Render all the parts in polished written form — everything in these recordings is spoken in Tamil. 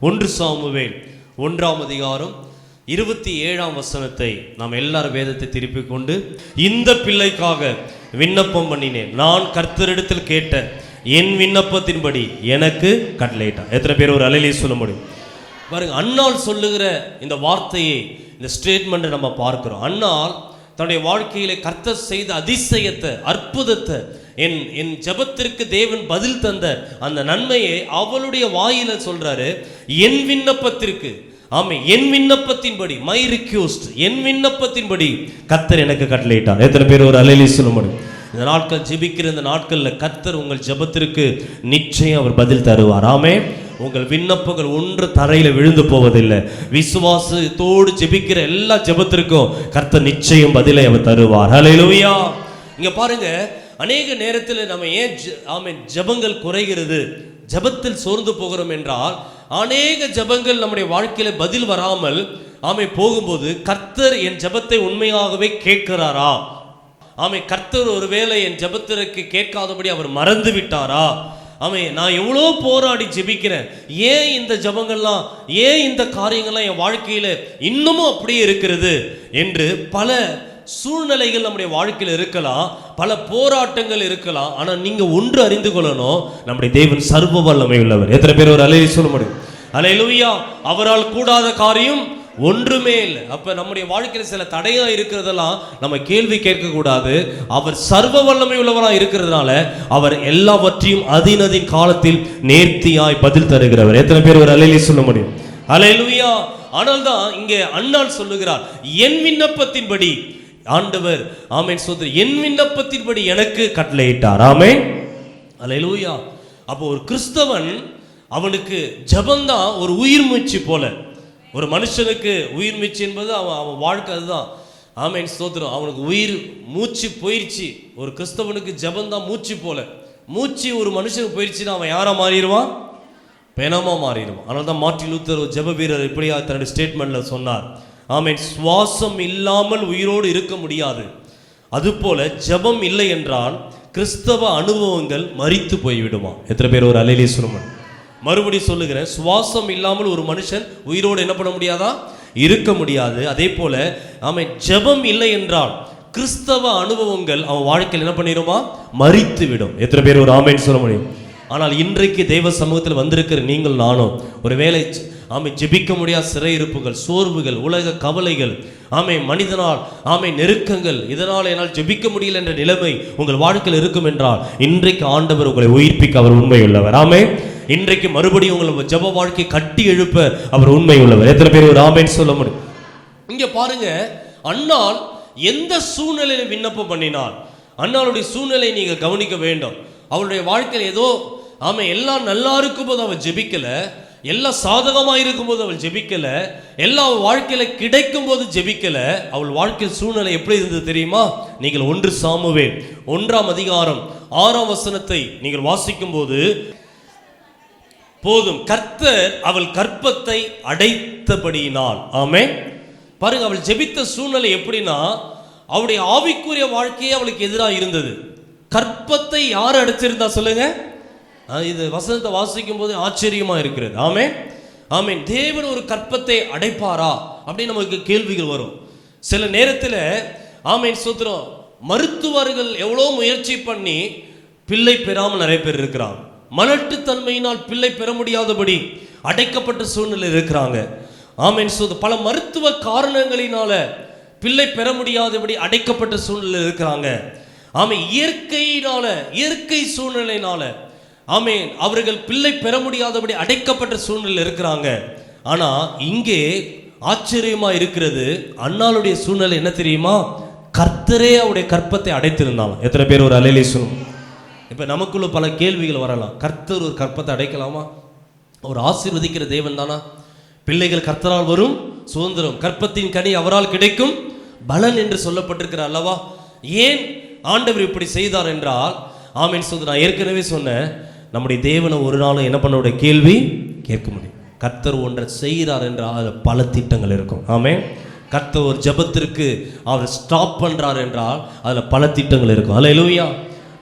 1 சாமுவேல் 1ஆம் அதிகாரம் 27ஆம் வசனத்தை நாம் எல்லாரும் வேதத்தை திருப்பிக் கொண்டு, இந்த பிள்ளைக்காக விண்ணப்பம் பண்ணினேன், நான் கர்த்தரிடத்தில் கேட்ட என் விண்ணப்பத்தின்படி எனக்கு கட்டளையிட்டார். எத்தனை பேர் ஒரு அல்லேலூயா சொல்ல முடியும்? பாருங்க, அன்னாள் சொல்லுகிற இந்த வார்த்தையை, இந்த ஸ்டேட்மெண்ட்டை நம்ம பார்க்கிறோம். அன்னாள் தன்னுடைய வாழ்க்கையிலே கர்த்தர் செய்த அதிசயத்தை, அற்புதத்தை, என் ஜெபத்திற்கு தேவன் பதில் தந்த அந்த நன்மையை அவளுடைய வாயில சொல்றாரு. என் விண்ணப்பத்திற்கு, ஆமே, என் விண்ணப்பத்தின்படி, மை ரிக்வெஸ்ட், என் விண்ணப்பத்தின்படி கர்த்தர் எனக்கு கட்டளையிட்டார். எத்தனை பேர் ஒரு அல்லேலூயா சொல்ல முடியும்? இந்த நாட்கள் ஜெபிக்கிற இந்த நாட்களில் கர்த்தர் உங்கள் ஜெபத்திற்கு நிச்சயம் அவர் பதில் தருவார். ஆமே, உங்கள் விண்ணப்பங்கள் ஒன்று தரையில் விழுந்து போவதில்லை. விசுவாசத்தோடு ஜெபிக்கிற எல்லா ஜெபத்திற்கும் கர்த்தர் நிச்சயம் பதிலை அவர் தருவார். ஹல்லேலூயா. இங்க பாருங்க, அநேக நேரத்தில் நம்ம ஏன் ஜெபங்கள் குறைகிறது, ஜெபத்தில் சோர்ந்து போகிறோம் என்றால், அநேக ஜெபங்கள் நம்முடைய வாழ்க்கையில பதில் வராமல் போகும்போது கர்த்தர் என் ஜெபத்தை உண்மையாகவே கேட்கிறாரா? கர்த்தர் ஒருவேளை என் ஜெபத்திற்கு கேட்காதபடி அவர் மறந்து விட்டாரா? நான் எவ்வளோ போராடி ஜெபிக்கிறேன், ஏன் இந்த ஜெபங்கள்லாம், ஏன் இந்த காரியங்கள்லாம் என் வாழ்க்கையில இன்னமும் அப்படியே இருக்கிறது என்று பல சூழ்நிலைகள் நம்முடைய வாழ்க்கையில் இருக்கலாம், பல போராட்டங்கள் இருக்கலாம். ஆனால் நீங்க ஒன்று அறிந்து கொள்ளணும், நம்முடைய தேவன் சர்வ வல்லமை உள்ளவர். எத்தனை பேர் ஒரு அல்லேலூயா சொல்ல முடியும்? அல்லேலூயா. அவரால் கூடாத காரியம் ஒன்றுமே இல்லை. அப்ப நம்முடைய வாழ்க்கையில் சில தடையா இருக்கிறதெல்லாம் நம்ம கேள்வி கேட்க கூடாது. அவர் சர்வ வல்லமை உள்ளவராக இருக்கிறதுனால அவர் எல்லாவற்றையும் அதினதின் காலத்தில் நேர்த்தியாய் பதில் தருகிறவர். எத்தனை பேர் ஒரு அல்லேலூயா சொல்ல முடியும்? அல்லேலூயா. ஆனால் தான் இங்கே அன்னாள் சொல்லுகிறார், என் விண்ணப்பத்தின்படி ஆண்டவர், ஆமென் சோதரி, என் விண்ணப்பத்தின்படி எனக்கு கட்டளையிட்டார். ஆமென், அல்லேலூயா. அப்போ ஒரு கிறிஸ்தவன், அவனுக்கு ஜெபம்தான் ஒரு உயிர் மூச்சு போல. ஒரு மனுஷனுக்கு உயிர் மூச்சு என்பது அவன் வாழ்க்கை, அதுதான். ஆமென் ஸ்தோத்திரம். அவனுக்கு உயிர் மூச்சு போயிடுச்சு. ஒரு கிறிஸ்தவனுக்கு ஜெபம்தான் மூச்சு போல. மூச்சு ஒரு மனுஷனுக்கு போயிடுச்சுன்னா அவன் யாரா மாறிடுவான்? பெணமா மாறிடுவான். அதனால தான் மார்ட்டின் லூத்தர், ஒரு ஜெப வீரர், இப்படியா தன்னுடைய ஸ்டேட்மெண்ட்ல சொன்னார், ஆமென், சுவாசம் இல்லாமல் உயிரோடு இருக்க முடியாது. அதுபோல ஜெபம் இல்லை என்றால் கிறிஸ்தவ அனுபவங்கள் மரித்து போய்விடுமா? எத்தனை பேர் ஒரு அல்லேலூயா சொல்லுங்க? மறுபடி சொல்லுகிறேன், சுவாசம் இல்லாமல் ஒரு மனுஷன் உயிரோடு என்ன பண்ண முடியாதா? இருக்க முடியாது. அதே போல ஜெபம் இல்லை என்றால் கிறிஸ்தவ அனுபவங்கள் அவன் வாழ்க்கையில் என்ன பண்ணிடுமா? மரித்து விடும். எத்தனை பேர் ஒரு ஆமென் சொல்ல முடியும்? ஆனால் இன்றைக்கு தெய்வ சமூகத்தில் வந்திருக்கிற நீங்கள் நானும் ஒருவேளை ஜெபிக்க முடியாத சிறையிருப்புகள், சோர்வுகள், உலக கவலைகள், மனிதனால் நெருக்கங்கள், இதனால் என்னால் ஜெபிக்க முடியல என்ற நிலைமை உங்கள் வாழ்க்கையில் இருக்கும் என்றால் இன்றைக்கு ஆண்டவர் உங்களை உயிர்ப்பிக்க அவர் உண்மை உள்ளவர். ஆமென். இன்றைக்கு மறுபடியும் உங்களை ஜெப வாழ்க்கை கட்டி எழுப்ப அவர் உண்மை உள்ளவர். எத்தனை பேர் ஒரு ஆமென் சொல்ல முடியும்? இங்க பாருங்க, அன்னாள் எந்த சூழ்நிலையில விண்ணப்பம் பண்ணினார்? அன்னாளுடைய சூழ்நிலை நீங்க கவனிக்க வேண்டும். அவளுடைய வாழ்க்கையில் ஏதோ எல்லாம் நல்லா இருக்கும் போது அவள் ஜெபிக்கல, எல்லாம் சாதகமா இருக்கும் போது அவள் ஜெபிக்கல, எல்லாம் அவள் வாழ்க்கையில கிடைக்கும் போது ஜெபிக்கல. அவள் வாழ்க்கையில் சூழ்நிலை எப்படி இருந்தது தெரியுமா? நீங்கள் 1 சாமுவேல் 1ஆம் அதிகாரம் 6ஆம் வசனத்தை நீங்கள் வாசிக்கும் போது, போதும் கர்த்தர் அவள் கற்பத்தை அடைத்தபடியினால். ஆமென். பாருங்க, அவள் ஜெபித்த சூழ்நிலை எப்படின்னா, அவளுடைய ஆவிக்குரிய வாழ்க்கையே அவளுக்கு எதிராக இருந்தது. கற்பத்தை யார் அடைச்சிருந்தா சொல்லுங்க? இது வசனத்தை வாசிக்கும் போது ஆச்சரியமா இருக்கிறது. ஆமென், ஆமென். தேவன் ஒரு கற்பத்தை அடைப்பாரா அப்படின்னு நமக்கு கேள்விகள் வரும் சில நேரத்தில். ஆமென் ஸ்தோத்திரம். மருத்துவர்கள் எவ்வளோ முயற்சி பண்ணி பிள்ளை பெறாமல் நிறைய பேர் இருக்கிறாங்க. மலட்டுத்தன்மையினால் பிள்ளை பெற முடியாதபடி அடைக்கப்பட்ட சூழ்நிலை இருக்கிறாங்க. ஆமென் ஸ்தோத்திரம். பல மருத்துவ காரணங்களினால பிள்ளை பெற முடியாதபடி அடைக்கப்பட்ட சூழ்நிலை இருக்கிறாங்க. இயற்கை சூழ்நிலையினால அவர்கள் பிள்ளை பெற முடியாதபடி அடைக்கப்பட்ட சூழ்நிலை இருக்கிறாங்க. ஆனா இங்கே ஆச்சரியமா இருக்கிறது, அன்னாளுடைய சூழ்நிலை என்ன தெரியுமா? கர்த்தரே அவருடைய கற்பத்தை அடைத்திருந்தாலும். எத்தனை பேர் ஒரு அல்லேலூயா சொல்லுங்க? இப்ப நமக்குள்ள பல கேள்விகள் வரலாம். கர்த்தர் ஒரு கற்பத்தை அடைக்கலாமா? ஒரு ஆசீர்வதிக்கிற தேவன் தானா? பிள்ளைகள் கர்த்தரால் வரும் சுதந்திரம், கற்பத்தின் கனி அவரால் கிடைக்கும் பலன் என்று சொல்லப்பட்டிருக்கிற அல்லவா? ஏன் ஆண்டவர் இப்படி செய்தார் என்றால், ஆமென் சொல்லுங்க, நான் ஏற்கனவே சொன்னேன், நம்முடைய தேவனை ஒரு நாளும் என்ன பண்ண கேள்வி கேட்க முடியும். கர்த்தர் ஒன்றை செய்கிறார் என்றால் அதில் பல திட்டங்கள் இருக்கும். ஆமென். கர்த்தர் ஒரு ஜெபத்திற்கு அவர் ஸ்டாப் பண்றார் என்றால் அதில் பல திட்டங்கள் இருக்கும். அல்லேலூயா.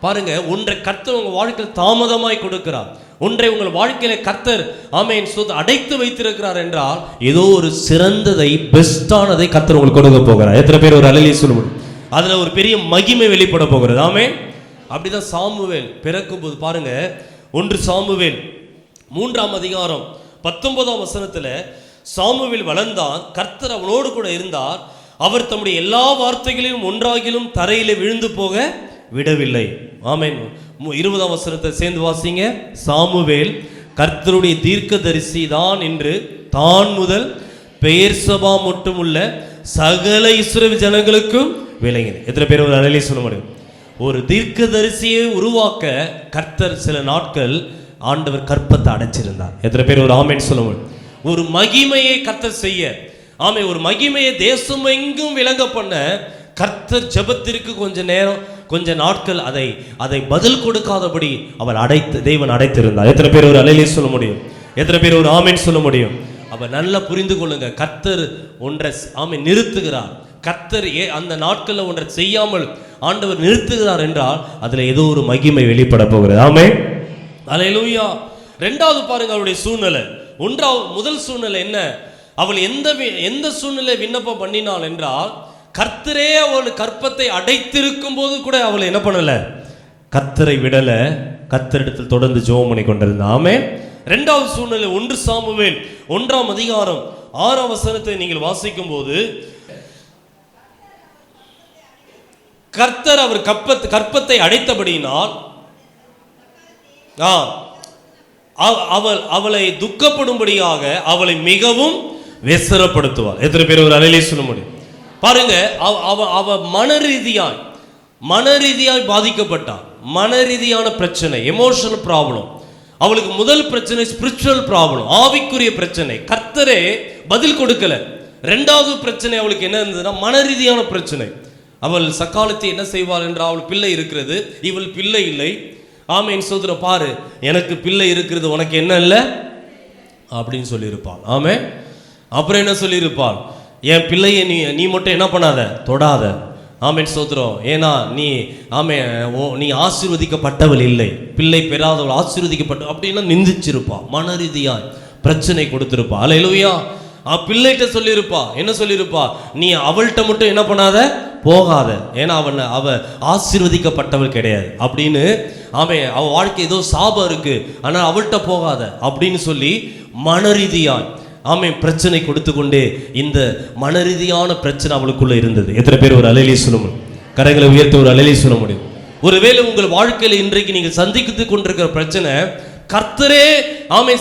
பாருங்க, ஒன்றை கர்த்தர் உங்க வாழ்க்கையில் தாமதமாய் கொடுக்கிறார், ஒன்றை உங்கள் வாழ்க்கையில கர்த்தர் ஆமென் அடைத்து வைத்திருக்கிறார் என்றால் ஏதோ ஒரு சிறந்ததை, பெஸ்டானதை கர்த்தர் உங்களுக்கு கொடுக்க போகிறார். எத்தனை பேர் ஒரு அல்லேலூயா சொல்லுவோம்? அதுல ஒரு பெரிய மகிமை வெளிப்பட போகிறது. ஆமென். அப்படிதான் சாமுவேல் பிறக்கும் போது பாருங்க, 1 சாமுவேல் 3ஆம் அதிகாரம் 19ஆம் வசனத்துல சாமுவேல் வளர்ந்தான், கர்த்தர் அவனோடு கூட இருந்தார், அவர் தம்முடைய எல்லா வார்த்தைகளிலும் ஒன்றாகிலும் தரையிலே விழுந்து போக விடவில்லை. ஆமென். 20ஆம் வசனத்தை சேர்ந்து வாசிங்க. சாமுவேல் கர்த்தருடைய தீர்க்கதரிசி தான் என்று தான் முதல் பெயர்சபா மட்டும் உள்ள சகல இஸ்ரவேல் ஜனங்களுக்கும் விளங்கினது. எத்தனை பேர் ஒரு அல்லேலூயா சொல்ல முடியும்? ஒரு தீர்க்கதரிசியை உருவாக்க கர்த்தர் சில நாட்கள் ஆண்டவர் கற்பத்தை அடைச்சிருந்தார். எத்தனை பேர் ஒரு ஆமென் சொல்ல முடியும்? ஒரு மகிமையை கர்த்தர் செய்ய, ஆமே, ஒரு மகிமையை தேசம் எங்கும் விளங்க பண்ண கர்த்தர் ஜெபத்திற்கு கொஞ்ச நேரம், கொஞ்ச நாட்கள் அதை பதில் கொடுக்காதபடி அவர் தேவன் அடைத்திருந்தார். எத்தனை பேர் ஒரு அல்லேலூயா சொல்ல முடியும்? எத்தனை பேர் ஒரு ஆமென் சொல்ல முடியும்? அப்ப நல்லா புரிந்து கொள்ளுங்க, கர்த்தர் ஒன்றை ஆமென் நிறுத்துகிறார். கர்த்தர் அந்த நாட்களில் ஒன்றை செய்யாமல் ஆண்டவர் நிறுத்துகிறார் என்றால் அதுல ஏதோ ஒரு மகிமை வெளிப்பட போகிறது. ஆமென். அல்லேலூயா. இரண்டாவது பாருங்க அவருடைய சூழ்நிலை. முதல் சூழ்நிலை என்ன? அவள் எந்த சூழ்நிலை விண்ணப்பம் பண்ணினாள் என்றால், கர்த்தரே அவள் கற்பத்தை அடைத்திருக்கும் போது கூட அவள் என்ன பண்ணல? கர்த்தரை விடல. கர்த்தரிடத்தில் தொடர்ந்து ஜெபம் பண்ணி கொண்டிருந்தாள். ஆமென். இரண்டாவது சூழ்நிலை 1 சாமுவேல் 1ஆம் அதிகாரம் 6ஆம் வசனத்தை நீங்கள் வாசிக்கும் போது, கர்த்தர் அவர் கற்பத்தை அடைத்தபடியினால் அவளை துக்கப்படும்படியாக அவளை மிகவும் வெசரப்படுத்துவார். எத்தனை பேர் ஒரு அல்லேலூயா சொல்ல முடியும்? பாருங்க, அவ மனரீதியாய் பாதிக்கப்பட்டார். மனரீதியான பிரச்சனை, எமோஷனல் ப்ராப்ளம். அவளுக்கு முதல் பிரச்சனை ஸ்பிரிச்சுவல் ப்ராப்ளம், ஆவிக்குரிய பிரச்சனை. கர்த்தரே பதில் கொடுக்கல. இரண்டாவது பிரச்சனை அவளுக்கு என்ன இருந்ததுன்னா மனரீதியான பிரச்சனை. அவள் சக்காலத்தை என்ன செய்வாள் என்றால், அவள் பிள்ளை இருக்கிறது, இவள் பிள்ளை இல்லை. ஆமென். சோதர பாரு, எனக்கு பிள்ளை இருக்கிறது, உனக்கு என்ன இல்லை அப்படின்னு சொல்லியிருப்பாள். ஆமென். அப்புறம் என்ன சொல்லியிருப்பாள்? என் பிள்ளையை நீ மட்டும் என்ன பண்ணாத, தொடாத. ஆமென் சோதரம். ஏன்னா நீ ஆசீர்வதிக்கப்பட்டவள் இல்லை, பிள்ளை பெறாதவள் ஆசீர்வதிக்கப்பட்ட அப்படின்னா நிந்திச்சிருப்பா. மனரீதியாய் பிரச்சனை கொடுத்திருப்பா. அல்லேலூயா. பிள்ளைகிட்ட சொல்லியிருப்பா, என்ன சொல்லியிருப்பா? நீ அவள்கிட்ட மட்டும் என்ன பண்ணாத, போகாத, ஏன்னா அவ ஆசீர்வதிக்கப்பட்டவள் கிடையாது அப்படின்னு. அவ வாழ்க்கை ஏதோ சாபம் இருக்கு, ஆனால் அவள்கிட்ட போகாத அப்படின்னு சொல்லி மனரீதியாய் பிரச்சனை கொடுத்து கொண்டே இந்த மனரீதியான பிரச்சனை அவளுக்குள்ள இருந்தது. எத்தனை பேர் ஒரு அல்லேலூயா சொல்ல முடியும்? கரங்களை உயர்த்த ஒரு அல்லேலூயா சொல்ல முடியும்? ஒருவேளை உங்கள் வாழ்க்கையில் இன்றைக்கு நீங்கள் சந்தித்து கொண்டிருக்கிற பிரச்சனை, கர்த்தரே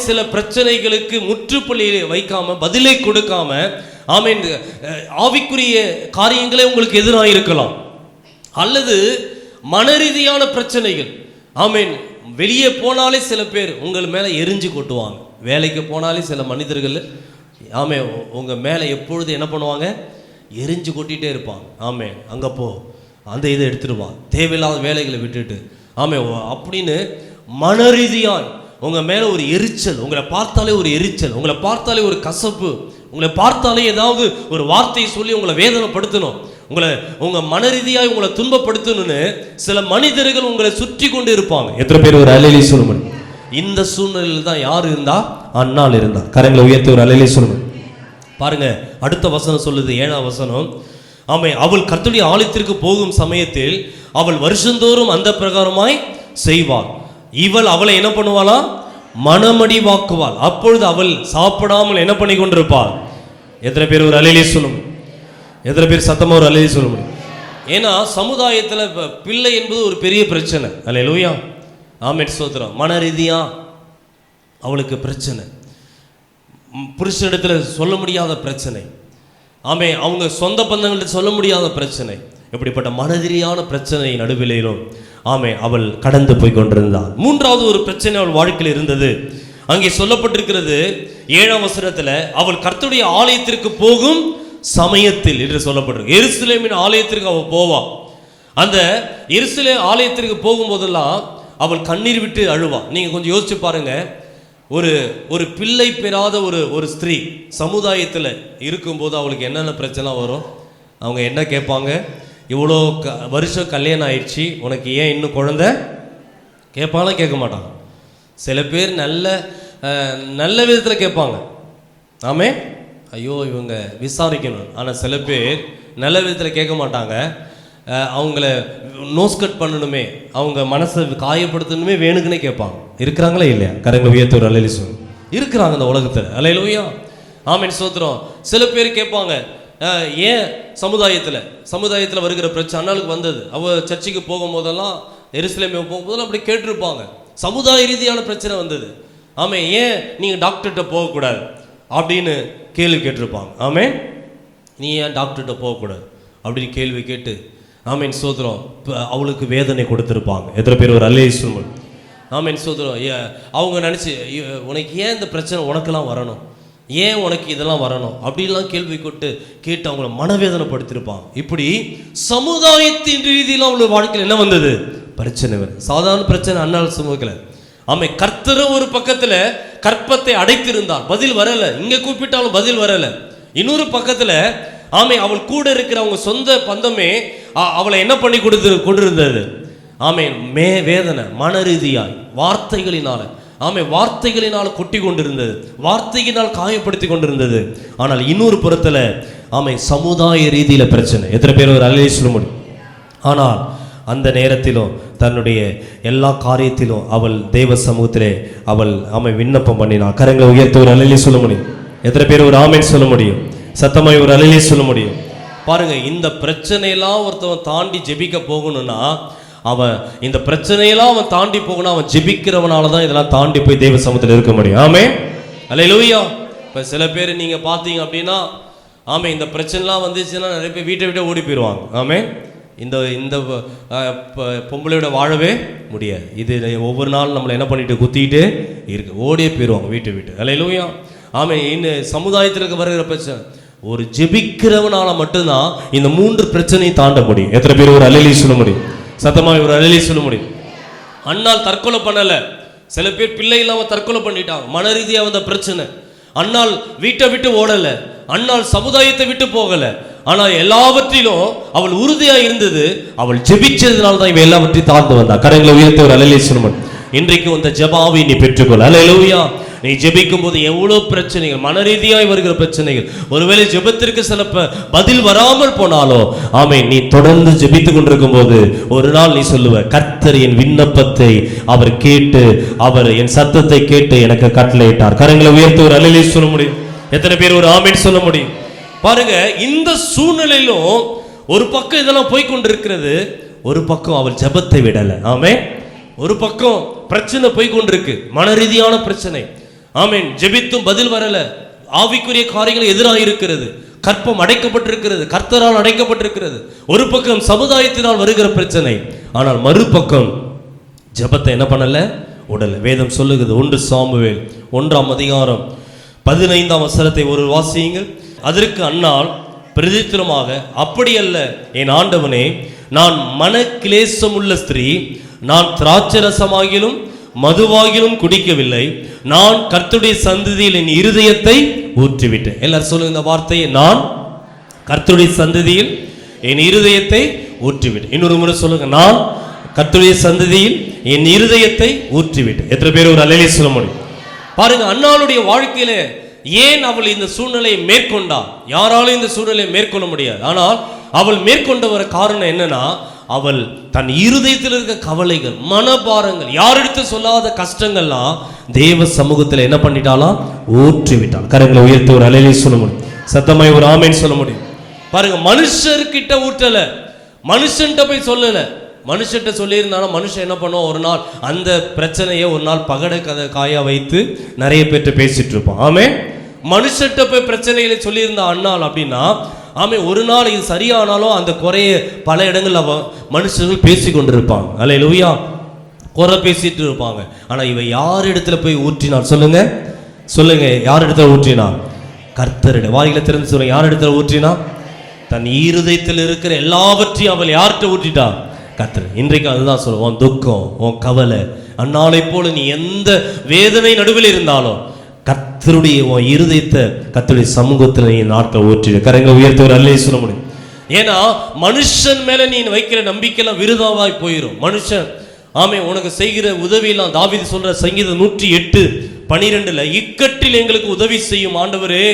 சில பிரச்சனைகளுக்கு முற்றுப்புள்ளி வைக்காம, பதிலை கொடுக்காம, ஆவிக்குரிய காரியங்களே உங்களுக்கு எதிராக இருக்கலாம். அல்லது மனரீதியான பிரச்சனைகள். வெளியே போனாலே சில பேர் உங்கள் மேலே எரிஞ்சு கொட்டுவாங்க. வேலைக்கு போனாலே சில மனிதர்கள் உங்க மேலே எப்பொழுது என்ன பண்ணுவாங்க? எரிஞ்சு கொட்டிகிட்டே இருப்பாங்க. அங்கே போ, அந்த இதை எடுத்துடுவாங்க, தேவையில்லாத வேலைகளை விட்டுட்டு அப்படின்னு மனரீதியாய் உங்க மேல ஒரு எரிச்சல், உங்களை பார்த்தாலே ஒரு எரிச்சல், உங்களை பார்த்தாலே ஒரு கசப்பு, உங்களை பார்த்தாலே ஏதாவது ஒரு வார்த்தையை சொல்லி உங்களை வேதனைப்படுத்தணும், உங்க மனரீதியாய் உங்களை துன்பப்படுத்தணும்னு சில மனிதர்கள் உங்களை சுற்றி கொண்டு இருப்பாங்க. எத்தனை பேர் ஒரு அல்லேலூயா சொல்ல முடியும்? இந்த சூழ்நிலையில் தான் யார் இருந்தா? அன்னாள் இருந்தா. கரங்களை உயர்த்தி ஒரு அல்லேலூயா சொல்லுங்க. பாருங்க, அடுத்த வசனம் சொல்லுது, 7ஆம் வசனம். அவள் கர்த்தருடைய ஆலயத்திற்கு போகும் சமயத்தில் அவள் வருஷந்தோறும் அந்த பிரகாரமாய் செய்வாள். இவள் அவளை என்ன பண்ணுவாளா? மனமடி வாக்குவாள். அப்பொழுது அவள் சாப்பிடாமல் என்ன பண்ணி கொண்டிருப்பாள்? எத்தனை பேர் ஒரு அல்லேலூயா சொல்லும்? எத்தனை பேர் சத்தமா ஒரு அல்லேலூயா சொல்ல முடியும்? ஏன்னா சமுதாயத்தில் பிள்ளை என்பது ஒரு பெரிய பிரச்சனை. அல்லேலூயா. ஆமென் ஸ்தோத்திரம். மனரீதியா அவளுக்கு பிரச்சனை, புருஷனிடத்தில் சொல்ல முடியாத பிரச்சனை, அவங்க சொந்த பந்தங்கள்ட்ட சொல்ல முடியாத பிரச்சனை. இப்படிப்பட்ட மனரீதியான பிரச்சனை நடுவிலும் அவள் கடந்து போய் கொண்டிருந்தாள். மூன்றாவது ஒரு பிரச்சனை அவள் வாழ்க்கையில் இருந்தது. அங்கே சொல்லப்பட்டிருக்கிறது 7ஆம் வசனத்தில், அவள் கர்த்தருடைய ஆலயத்திற்கு போகும் சமயத்தில் என்று சொல்லப்பட்டிருக்கு. எருசலேமின் ஆலயத்திற்கு அவள் போவா. அந்த எருசலேம் ஆலயத்திற்கு போகும்போதெல்லாம் அவள் கண்ணீர் விட்டு அழுவா. நீங்கள் கொஞ்சம் யோசிச்சு பாருங்க, ஒரு பிள்ளை பெறாத ஒரு ஸ்திரீ சமுதாயத்தில் இருக்கும்போது அவளுக்கு என்னென்ன பிரச்சனை வரும்? அவங்க என்ன கேட்பாங்க? இவ்வளோ வருஷம் கல்யாணம் ஆயிடுச்சு, உனக்கு ஏன் இன்னும் குழந்தை? கேட்பாலும் கேட்க மாட்டாங்க. சில பேர் நல்ல விதத்தில் கேட்பாங்க, ஆமே, ஐயோ இவங்க விசாரிக்கணும். ஆனால் சில பேர் நல்ல விதத்தில் கேட்க மாட்டாங்க, அவங்கள நோஸ் கட் பண்ணணுமே, அவங்க மனசை காயப்படுத்தணுமே வேணுக்குன்னே கேட்பாங்க. இருக்கிறாங்களே இல்லையா? கரங்களை உயர்த்தி ஒரு அல்லேலூயா சொல்லுங்க. இருக்கிறாங்க இந்த உலகத்தில். அல்லேலூயா, ஆமென், ஸ்தோத்திரம். சில பேர் கேட்பாங்க, ஏன் சமுதாயத்தில் வருகிற பிரச்சனை அண்ணாளுக்கு வந்தது. சர்ச்சைக்கு போகும்போதெல்லாம், எருசலேம் போகும்போதெல்லாம் அப்படி கேட்டிருப்பாங்க, சமுதாய ரீதியான பிரச்சனை வந்தது. ஆமே, ஏன் நீங்கள் டாக்டர்கிட்ட போகக்கூடாது அப்படின்னு கேள்வி கேட்டிருப்பாங்க. ஆமே, நீ ஏன் டாக்டர்கிட்ட போகக்கூடாது அப்படின்னு கேள்வி கேட்டு, ஆமீன், ஸ்தோத்திரம், அவளுக்கு வேதனை கொடுத்துருப்பாங்க. எத்தனை பேர் ஒரு அல்லேலூயா சொல்லுங்க. ஆமீன், ஸ்தோத்திரம். அவங்க நினச்சி, உனக்கு ஏன் இந்த பிரச்சனை உனக்கெல்லாம் வரணும், ஏன் உனக்கு இதெல்லாம் வரணும் அப்படின்லாம் கேள்வி கேட்டு அவங்கள மனவேதனைப்படுத்திருப்பாங்க. இப்படி சமுதாயத்தின் ரீதியில் அவங்களோட வாழ்க்கையில் என்ன வந்தது? பிரச்சனை வருது. சாதாரண பிரச்சனை அண்ணாள் சமூகத்தில். ஆமை, கர்த்தர் ஒரு பக்கத்தில் கற்பத்தை அடைத்திருந்தார், பதில் வரலை. இங்கே கூப்பிட்டாலும் பதில் வரலை. இன்னொரு பக்கத்தில் ஆமை, அவள் கூட இருக்கிற அவங்க சொந்த பந்தமே அவளை என்ன பண்ணி கொண்டிருந்தது? ஆமை, வேதனை மன ரீதியாய் வார்த்தைகளினால, ஆமை, வார்த்தைகளினால் கொட்டி கொண்டிருந்தது, வார்த்தையினால் காயப்படுத்தி கொண்டிருந்தது. ஆனால் இன்னொரு புறத்தில் ஆமை, சமுதாய ரீதியில் பிரச்சனை. எத்தனை பேர் ஒரு அல்லேலூயா சொல்ல முடியும்? ஆனால் அந்த நேரத்திலும் தன்னுடைய எல்லா காரியத்திலும் அவள் தேவ சமூகத்திலே அவள் விண்ணப்பம் பண்ணினாள். கரங்களை உயர்த்தி ஒரு அல்லேலூயா சொல்ல முடியும்? எத்தனை பேர் ஒரு ஆமென் சொல்ல முடியும்? சத்தமாய் ஒரு அல்லேலூயா சொல்ல முடியும்? பாருங்க, இந்த பிரச்சனையெல்லாம் ஒருத்தவன் தாண்டி ஜெபிக்க போகணும்னா, அவன் இந்த பிரச்சனையெல்லாம் அவன் தாண்டி போகணும், அவன் ஜெபிக்கிறவனால தான் இதெல்லாம் தாண்டி போய் தேவ சமூகத்தில் இருக்க முடியும். ஆமென், அல்லேலூயா. இப்போ சில பேர் நீங்கள் பார்த்தீங்க அப்படின்னா, ஆமே, இந்த பிரச்சனைலாம் வந்துச்சுன்னா நிறைய பேர் வீட்டை விட்டு ஓடி போயிடுவாங்க. ஆமே, இந்த பொம்பளையோட வாழவே முடியாது. இது ஒவ்வொரு நாள் நம்மளை என்ன பண்ணிட்டு குத்திக்கிட்டு இருக்கு, ஓடியே போயிடுவாங்க வீட்டை. அல்லேலூயா. ஆமே, இன்னும் சமுதாயத்திற்கு வருகிற பிரச்சனை, ஒரு ஜெபிக்கிறவனால மட்டும்தான் இந்த 3 பிரச்சனையை தாண்ட முடியும். எத்தனை பேர் ஒரு அல்லேலூயா சொல்ல முடியும்? சத்தமாக ஒரு அல்லேலூயா சொல்ல முடியும்? அண்ணால் தற்கொலை பண்ணல. சில பேர் பிள்ளை இல்லாம தற்கொலை பண்ணிட்டாங்க, மன ரீதியா வந்த பிரச்சனை. அண்ணால் வீட்டை விட்டு ஓடல, அண்ணால் சமுதாயத்தை விட்டு போகல. ஆனால் எல்லாவற்றிலும் அவள் உறுதியா இருந்தது. அவள் ஜெபிச்சதுனால தான் இவன் எல்லாவற்றையும் தாழ்ந்து வந்தா. கரங்களை உயர்த்தி ஒரு அல்லேலூயா சொல்ல முடியும்? இன்றைக்கு இந்த ஜெபாவை நீ பெற்றுக்கொள். அல்லேலூயா. நீ ஜெபிக்கும் போது எவ்வளோ பிரச்சனைகள், மன ரீதியாய் வருகிற பிரச்சனைகள், ஒருவேளை ஜெபத்திற்கு சில பதில் வராமல் போனாலோ, ஆமே, நீ தொடர்ந்து ஜெபித்துக் கொண்டிருக்கும் போது ஒரு நாள் நீ சொல்லுவ, கர்த்தர் என் விண்ணப்பத்தை அவர் கேட்டு, அவர் என் சத்தத்தை கேட்டு எனக்கு கட்டளையிட்டார். கரங்களை உயர்த்தி ஒரு அல்லேலூயா சொல்ல முடியும்? எத்தனை பேர் ஒரு ஆமென் சொல்ல முடியும்? பாருங்க, இந்த சூழ்நிலையிலும் ஒரு பக்கம் இதெல்லாம் போய்கொண்டிருக்கிறது, ஒரு பக்கம் அவள் ஜெபத்தை விடல. ஆமே, ஒரு பக்கம் பிரச்சனை போய்கொண்டிருக்கு, மன ரீதியான பிரச்சனை. ஆமென், ஜெபித்தும் பதில் வரல, ஆவிக்குரிய காரியங்கள் எதிராக இருக்கிறது, கற்பம் அடைக்கப்பட்டிருக்கிறது, கர்த்தரால் அடைக்கப்பட்டிருக்கிறது. ஒரு பக்கம் சமுதாயத்தினால் வருகிற பிரச்சனை, ஆனால் மறுபக்கம் ஜெபத்தை என்ன பண்ணல, உடல. வேதம் சொல்லுகிறது, 1 சாமுவேல் 1ஆம் அதிகாரம் 15ஆம் வசனத்தை ஒரு வாசியுங்கள். அதற்கு அன்னாள் பிரதித்திரமாக, அப்படியல்ல என் ஆண்டவனே, நான் மன கிளேசமுள்ள ஸ்திரீ, நான் திராட்சரசமாகிலும் மதுவாகிலும் குடிக்கவில்லை, நான் கர்த்தருடைய சந்ததியில் என் இருதயத்தை ஊற்றிவிட்டேன். எல்லாரும் சொல்லுங்க இந்த வார்த்தையை, நான் கர்த்தருடைய சந்ததியில் என் இருதயத்தை ஊற்றிவிட்டேன். இன்னொரு முறை சொல்லுங்க, நான் கர்த்தருடைய சந்ததியில் என் இருதயத்தை ஊற்றிவிட்டேன். எத்தனை பேர் ஒரு அல்லேலூயா சொல்ல முடியும்? பாருங்க, அன்னாளுடைய வாழ்க்கையில ஏன் அவள் இந்த சூழ்நிலையை மேற்கொண்டாள்? யாராலும் இந்த சூழ்நிலையை மேற்கொள்ள முடியாது. ஆனால் அவள் மேற்கொண்ட ஒரு காரணம் என்னன்னா, அவள் தன் இருதயத்தில் இருக்க கவலைகள், மனபாரங்கள், யாரிடத்து சொல்லாத கஷ்டங்கள்லாம் தேவ சமூகத்தில் என்ன பண்ணிட்டாலாம், ஊற்றி விட்டாள். கரங்களை உயர்த்தி ஒரு அல்லேலூயா சொல்ல முடியும்? சத்தமாய் ஒரு ஆமென் சொல்ல முடியும்? பாருங்க, மனுஷர்கிட்ட ஊற்றல, மனுஷன்கிட்ட போய் சொல்லல. மனுஷன்கிட்ட சொல்லியிருந்தாலும் மனுஷன் என்ன பண்ணுவோம், ஒரு நாள் அந்த பிரச்சனையை ஒரு நாள் பகடை காயா வைத்து நிறைய பேர்கிட்ட பேசிட்டு இருப்போம். ஆமே, மனுஷன்கிட்ட போய் பிரச்சனைகளை சொல்லியிருந்தா அண்ணாள் அப்படின்னா, ஆமே, ஒரு நாள் இது சரியானாலும் அந்த குறைய பல இடங்கள் மனுஷர்கள் பேசி கொண்டிருப்பாங்க. அல்லேலூயா, குறை பேசிட்டு இருப்பாங்க. ஆனால் இவ யார் இடத்துல போய் ஊற்றினாள்? சொல்லுங்க, யார் இடத்துல ஊற்றினாள்? கர்த்தரிட. வாயில திறந்து சொல்லுங்க, யார் இடத்துல ஊற்றினா? தன் இருதயத்தில் இருக்கிற எல்லாவற்றையும் அவள் யார்கிட்ட ஊற்றிட்டா? கர்த்தர். இன்றைக்கு அதுதான் சொல்லுவோம், உன் துக்கம், உன் கவலை, அந்நாளை போல நீ எந்த வேதனை நடுவில் இருந்தாலும் கர்த்தருடைய உன் இருதயத்தை கர்த்தருடைய சமூகத்தில் நீ நாட்கள் ஊற்றிடு. கரங்களை உயர்த்தி ஒரு அல்லேலூயா சொல்ல முடியும்? ஏன்னா மனுஷன் மேல நீ வைக்கிற நம்பிக்கைலாம் விருதாவாய் போயிடும். மனுஷன், ஆமே, உனக்கு செய்கிற உதவியெல்லாம் தாவீது சொல்ற சங்கீதம் 108:12, இக்கட்டில் எங்களுக்கு உதவி செய்யும் ஆண்டவரே,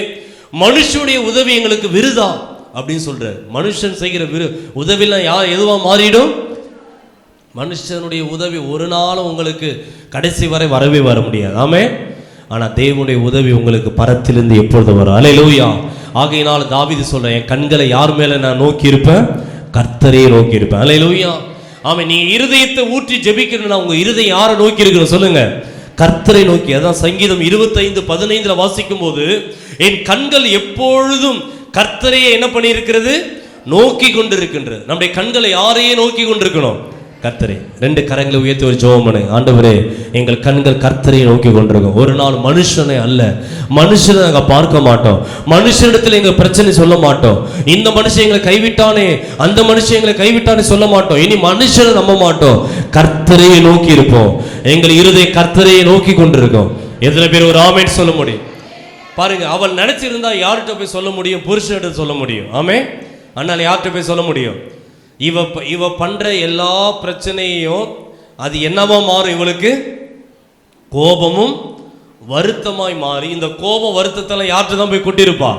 மனுஷனுடைய உதவி எங்களுக்கு விருதா அப்படின்னு சொல்ற. மனுஷன் செய்கிற உதவியெல்லாம் எதுவா மாறிடும்? மனுஷனுடைய உதவி ஒரு நாளும் உங்களுக்கு கடைசி வரை வரவே வர முடியாது. ஆமே, ஆனா தேவனுடைய உதவி உங்களுக்கு பரத்திலிருந்து எப்பொழுது வரும். அல்லேலூயா. ஆகையினால் தாவீது சொல்ற, என் கண்களை யார் மேல நான் நோக்கி இருப்பேன்? கர்த்தரையே நோக்கி இருப்பேன். அல்லேலூயா. ஆமே, நீங்க இருதயத்தை ஊற்றி ஜெபிக்கணும்னா உங்க இருதயம் யாரை நோக்கி இருக்கணும் சொல்லுங்க? கர்த்தரை நோக்கி. அதான் சங்கீதம் 25:15 வாசிக்கும் போது, என் கண்கள் எப்பொழுதும் கர்த்தரையே என்ன பண்ணி இருக்கிறது? நோக்கி கொண்டிருக்கின்றது. நம்முடைய கண்களை யாரையே நோக்கி கொண்டிருக்கணும்? கர்த்தரை. 2 கரங்களை உயர்த்தி ஒரு ஜெபம் பண்ணு. ஆண்டவரே, எங்கள் கண்கள் கர்த்தரை நோக்கி கொண்டிருக்கும். ஒரு நாள் மனுஷனை அல்ல, மனுஷனை நாங்கள் பார்க்க மாட்டோம். மனுஷனிடத்தில் எங்கள் பிரச்சனை சொல்ல மாட்டோம். இந்த மனுஷன் எங்களை கைவிட்டானே, அந்த மனுஷன் எங்களை கைவிட்டானே சொல்ல மாட்டோம். இனி மனுஷனை நம்ப மாட்டோம், கர்த்தரையை நோக்கி இருப்போம். எங்கள் இருதய கர்த்தரையை நோக்கி கொண்டிருக்கோம். எத்தனை பேர் ஒரு ஆமென் சொல்ல முடியும்? பாருங்க, அவள் நினைச்சிருந்தா யார்கிட்ட போய் சொல்ல முடியும்? புருஷனிடம் சொல்ல முடியும். ஆமே, அதனால யார்கிட்ட போய் சொல்ல முடியும்? இவ பண்ற எல்லா பிரச்சனையும் அது என்னவா மாறும்? இவளுக்கு கோபமும் வருத்தமாய் மாறி, இந்த கோபம் வருத்தத்தெல்லாம் யார்கிட்ட தான் போய் கொட்டிருப்பா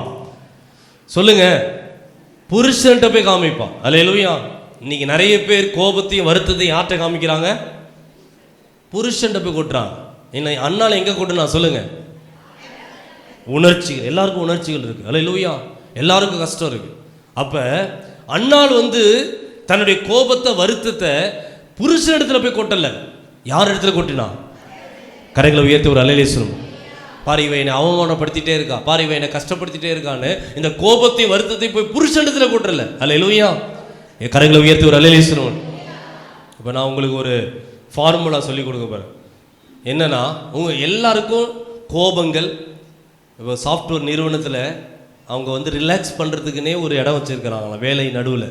சொல்லுங்க? புருஷன்கிட்ட போய் காமிப்பா. அல்லேலூயா. இன்னைக்கு நிறைய பேர் கோபத்தையும் வருத்தத்தையும் யார்கிட்ட காமிக்கிறாங்க? புருஷன்கிட்ட போய் கொட்டுறாங்க. என்ன அண்ணால எங்க கொட்டுனா சொல்லுங்க? உணர்ச்சிகள். எல்லாருக்கும் உணர்ச்சிகள் இருக்கு. அல்லேலூயா. எல்லாருக்கும் கஷ்டம் இருக்கு. அப்ப அண்ணாள் தன்னுடைய கோபத்தை வருத்தத்தை புருஷன் இடத்துல போய் கொட்டல. யார் இடத்துல கொட்டினா? கரைகளை உயர்த்தி ஒரு அல்லேலூயா சொல்லுங்க. பாரு, இவன் என்னை அவமானப்படுத்திட்டே இருக்கா, பாரு இவன் என்னை கஷ்டப்படுத்திட்டே இருக்கான்னு இந்த கோபத்தை வருத்தத்தை போய் புருஷன் இடத்துல கொட்டல. அல்லேலூயா. கரைகளை உயர்த்தி ஒரு அல்லேலூயா சொல்லுங்க. இப்போ நான் உங்களுக்கு ஒரு ஃபார்முலா சொல்லி கொடுக்க போறேன். என்னன்னா, எல்லாருக்கும் கோபங்கள். இப்போ சாஃப்ட்வேர் நிறுவனத்தில் அவங்க ரிலாக்ஸ் பண்ணுறதுக்குன்னே ஒரு இடம் வச்சுருக்கிறாங்களா வேலை நடுவில்.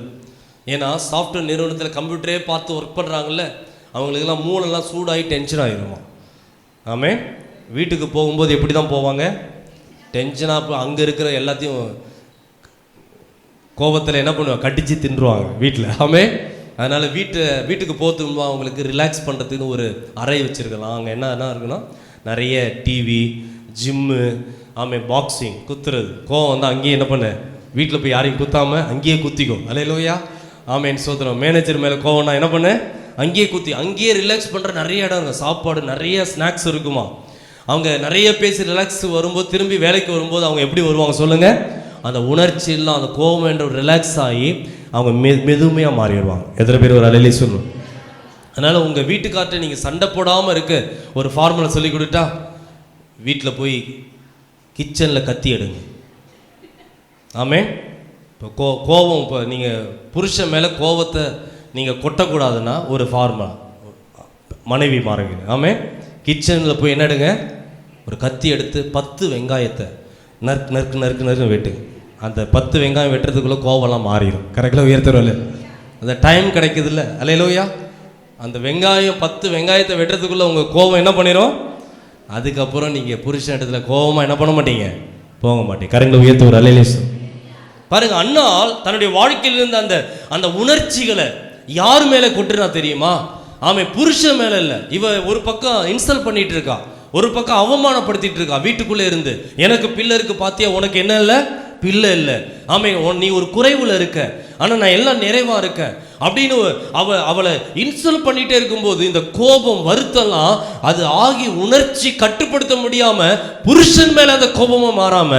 ஏன்னா சாஃப்ட்வேர் நிறுவனத்தில் கம்ப்யூட்டரே பார்த்து ஒர்க் பண்ணுறாங்கல்ல, அவங்களுக்கெல்லாம் மூளைலாம் சூடாகி டென்ஷன் ஆகிருமா. ஆமே, வீட்டுக்கு போகும்போது எப்படி தான் போவாங்க? டென்ஷனாக அங்கே இருக்கிற எல்லாத்தையும் கோபத்தில் என்ன பண்ணுவாங்க? கடிச்சு தின்றுவாங்க வீட்டில். ஆமே, அதனால் வீட்டுக்கு போகிறதுக்கு அவங்களுக்கு ரிலாக்ஸ் பண்ணுறதுக்குன்னு ஒரு அறை வச்சுருக்கலாம். அங்கே என்ன இருக்குன்னா நிறைய டிவி, ஜிம்மு, ஆமே பாக்ஸிங், குத்துறது. கோவம் அங்கேயே என்ன பண்ண? வீட்டில் போய் யாரையும் குத்தாமல் அங்கேயே குத்திக்கும். அல்லேலூயா. ஆமேன் சோதரம். மேனேஜர் மேலே கோவம்னா என்ன பண்ண? அங்கேயே குத்தி அங்கேயே ரிலாக்ஸ் பண்ணுற நிறைய இடம் இருக்குது. சாப்பாடு நிறைய ஸ்நாக்ஸ் இருக்குமா. அவங்க நிறைய பேசி ரிலாக்ஸ் வரும்போது திரும்பி வேலைக்கு வரும்போது அவங்க எப்படி வருவாங்க சொல்லுங்க? அந்த உணர்ச்சி எல்லாம் அந்த கோபம் என்ற ரிலாக்ஸ் ஆகி அவங்க மெதுமையாக மாறிடுவாங்க. எத்தனை பேர் ஒரு அல்லேலூயா சொல்லணும்? அதனால் உங்கள் வீட்டுக்கார்ட்ட நீங்கள் சண்டை போடாமல் இருக்க ஒரு ஃபார்முலா சொல்லி கொடுத்தா, வீட்டில் போய் கிச்சனில் கத்தி எடுங்க. ஆமே, இப்போ கோபம், இப்போ நீங்கள் புருஷன் மேலே கோபத்தை நீங்கள் கொட்டக்கூடாதுன்னா ஒரு ஃபார்முலா மனைவி மாறுங்க. ஆமே, கிச்சனில் போய் என்ன எடுங்க? ஒரு கத்தி எடுத்து 10 வெங்காயத்தை நறுக்கு வெட்டுங்க. அந்த 10 வெங்காயம் வெட்டுறதுக்குள்ளே கோவம்லாம் மாறிடும். கரெக்டாக உயர்த்தவில்லை? அந்த டைம் கிடைக்குது இல்லை? அல்லேலூயா. அந்த 10 வெங்காயத்தை வெட்டுறதுக்குள்ளே உங்கள் கோபம் என்ன பண்ணிடும்? அதுக்கப்புறம் நீங்கள் புருஷன் இடத்துல கோபமாக என்ன பண்ண மாட்டீங்க? போக மாட்டீங்க. கரெக்டாக உயர்த்த ஒரு அல்லேலூயா. பாருங்க, அண்ணாள் தன்னுடைய வாழ்க்கையில் இருந்த அந்த உணர்ச்சிகளை யார் மேலே கொட்டுனா தெரியுமா? ஆமே, புருஷன் மேலே இல்லை. இவ ஒரு பக்கம் இன்சல்ட் பண்ணிட்டு இருக்கா, ஒரு பக்கம் அவமானப்படுத்திட்டு இருக்கா. வீட்டுக்குள்ளே இருந்து எனக்கு பிள்ளை இருக்கு பாத்தியா, உனக்கு என்ன இல்லை? பிள்ளை இல்லை. ஆமே, நீ ஒரு குறைவுல இருக்க, ஆனால் நான் எல்லாம் நிறைவா இருக்கேன் அப்படின்னு அவளை இன்சல்ட் பண்ணிட்டே இருக்கும்போது இந்த கோபம் வருத்தம்லாம் அது ஆகி உணர்ச்சி கட்டுப்படுத்த முடியாம புருஷன் மேல அந்த கோபமும் மாறாம